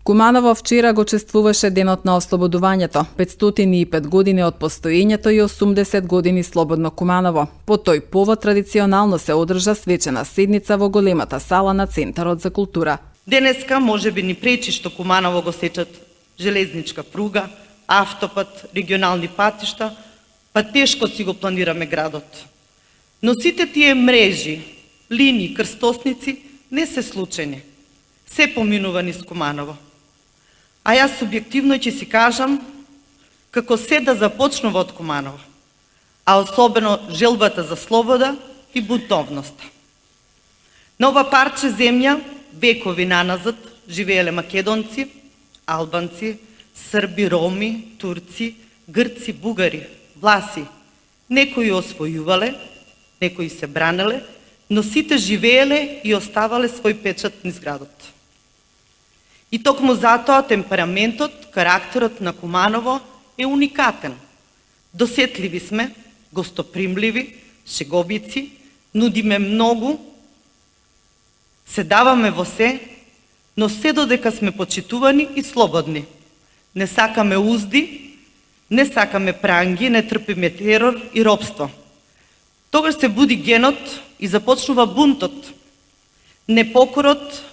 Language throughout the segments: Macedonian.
Куманово вчера го чествуваше денот на ослободувањето, 505 години од постоењето и 80 години слободно Куманово. По тој повод традиционално се одржа свечена седница во големата сала на Центарот за култура. Денеска може би ни пречи што Куманово го сечат железничка пруга, автопат, регионални патишта, па тешко си го планираме градот. Но сите тие мрежи, линии, крстосници не се случајни. Се поминува низ Куманово. А јас субјективно ќе си кажам како се да започнува од Куманово, а особено желбата за слобода и бунтовноста. На ова парче земја векови наназад живееле македонци, албанци, срби, роми, турци, грци, бугари, власи. Некои освојувале, некои се бранеле, но сите живееле и оставале свој печат низ градот. И токму затоа темпераментот, карактерот на Куманово е уникатен. Досетливи сме, гостопримливи, шеговици, нудиме многу, се даваме во се, но се додека сме почитувани и слободни. Не сакаме узди, не сакаме пранги, не трпиме терор и робство. Тогаш се буди генот и започнува бунтот, непокорот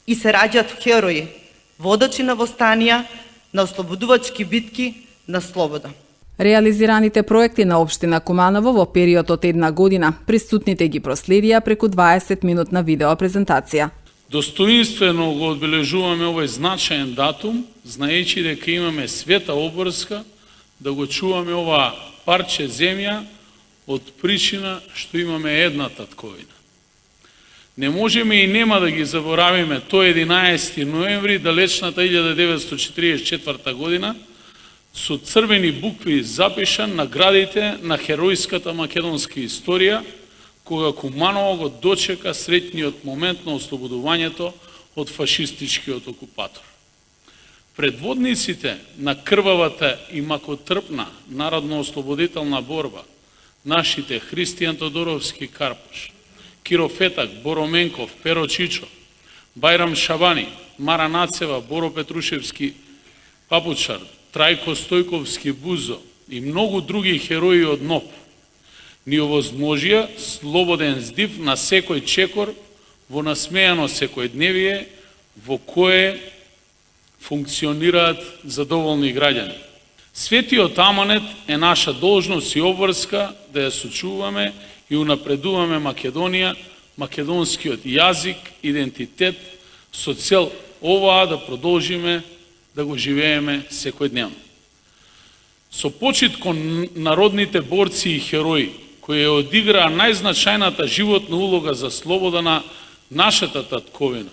и се раѓаат херои, водачи на востанија, на ослободувачки битки, на слобода. Реализираните проекти на општина Куманово во период од една година, присутните ги проследија преку 20-минутна видеопрезентација. Достоинствено го одбележуваме овој значаен датум, знаејќи дека имаме света обврска да го чуваме ова парче земја од причина што имаме една татковина. Не можеме и нема да ги заборавиме тој 11 ноември далечната 1944 година со црвени букви запишан на градите на херојската македонска историја, кога Куманово го дочека среќниот момент на ослободувањето од фашистичкиот окупатор. Предводниците на крвавата и макотрпна народно-ослободителна борба, нашите Христијан Тодоровски Карпош, Киро Фетак, Боро Менков, Перо Чичо, Бајрам Шабани, Мара Нацева, Боро Петрушевски Папучар, Трајко Стојковски Бузо и многу други херои од НОП ни овозможија слободен здив на секој чекор во насмејано секојдневие во кое функционираат задоволни граѓани. Светиот аманет е наша должност и обврска да ја сочуваме и унапредуваме Македонија, македонскиот јазик, идентитет, со цел оваа да продолжиме да го живееме секојдневно. Со почит кон народните борци и херои, кои одиграа најзначајната животна улога за слобода на нашата татковина,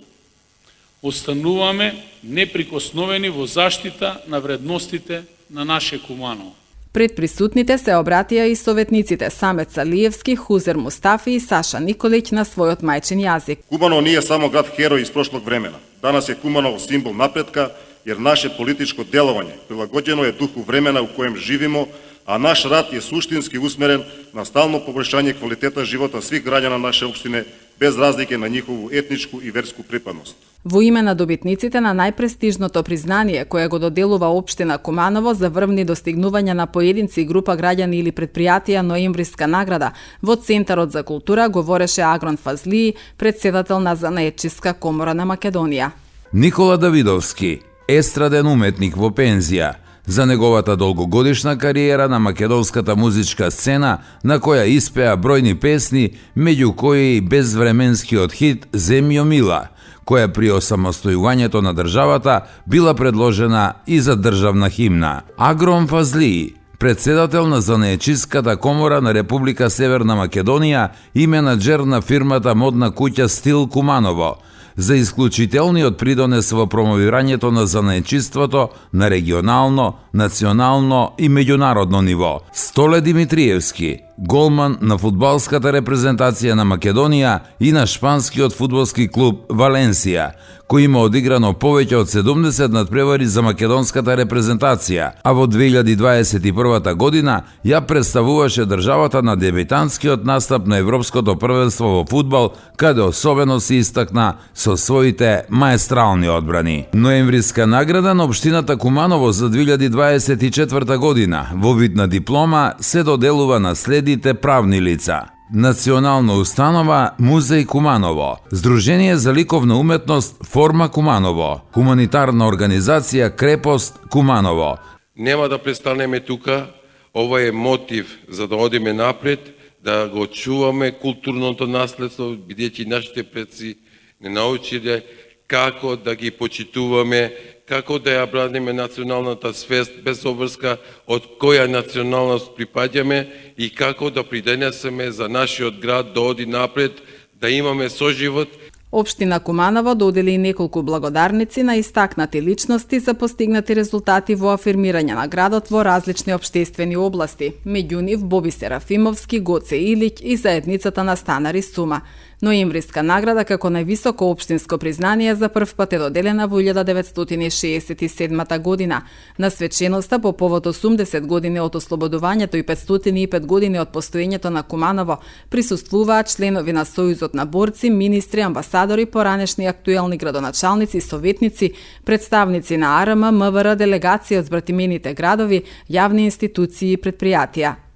остануваме неприкосновени во заштита на вредностите на наше Куманово. Пред присутните се обратија и советниците Самет Салиевски, Хузер Мустафи и Саша Николиќ на својот мајчин јазик. Куманово не е само град херој из прошлог времена. Данас е Куманово символ напредка, jer наше политичко деловање прилагоđено е духу времена у коjem живимо, а наш рад е суштински усмерен на стално побољшање квалитета живота свих граѓана наше општине, без разлike на нjihovu етничку и верску припадност. Во име на добитниците на најпрестижното признание кое го доделува општина Куманово за врвни достигнувања на поединци, група граѓани или предпријатија ноемвриска награда, во Центарот за култура говореше Агрон Фазлии, председател на Занаетчиска комора на Македонија. Никола Давидовски, естраден уметник во пензија, за неговата долгогодишна кариера на македонската музичка сцена, на која испеа бројни песни, меѓу кои и безвременскиот хит Земјо мила, која при осамостојувањето на државата била предложена и за државна химна. Агрон Фазлии, председател на Занаетчиската комора на Република Северна Македонија и менаџер на фирмата модна куќа Стил Куманово, за исклучителниот придонес во промовирањето на занаетчиството на регионално, национално и меѓународно ниво. Столе Димитриевски, голман на фудбалската репрезентација на Македонија и на шпанскиот фудбалски клуб Валенсија, кој има одиграно повеќе од 70 надпревари за македонската репрезентација, а во 2021 година ја представуваше државата на дебитантскиот настап на Европското првенство во фудбал, каде особено се истакна со своите маестрални одбрани. Ноемвриска награда на општината Куманово за 2024 година во вид на диплома се доделува на следните правни лица: Национална установа Музеј Куманово, Здружение за ликовна уметност Форма Куманово, Хуманитарна организација Крепост Куманово. Нема да престанеме тука, ова е мотив за да одиме напред, да го чуваме културното наследство, бидејќи нашите предци не научиле како да ги почитуваме, како да ја браниме националната свест без обврска од која националност припаѓаме и како да придонесеме за нашиот град да оди напред, да имаме соживот. Општина Куманово додели и неколку благодарници на истакнати личности за постигнати резултати во афирмирање на градот во различни општествени области, меѓу нив Боби Серафимовски, Гоце Илиќ и заедницата на станари Сума. Ноемвриска награда како највисоко општинско признание за прв пат е доделена во 1967 година. На свеченоста по повод 80 години од ослободувањето и 505 години од постоењето на Куманово присуствуваат членови на Сојузот на борци, министри, амбасадори, поранешни актуелни градоначалници, советници, представници на АРМ, МВР, делегации од збратимените градови, јавни институции и предпријатија.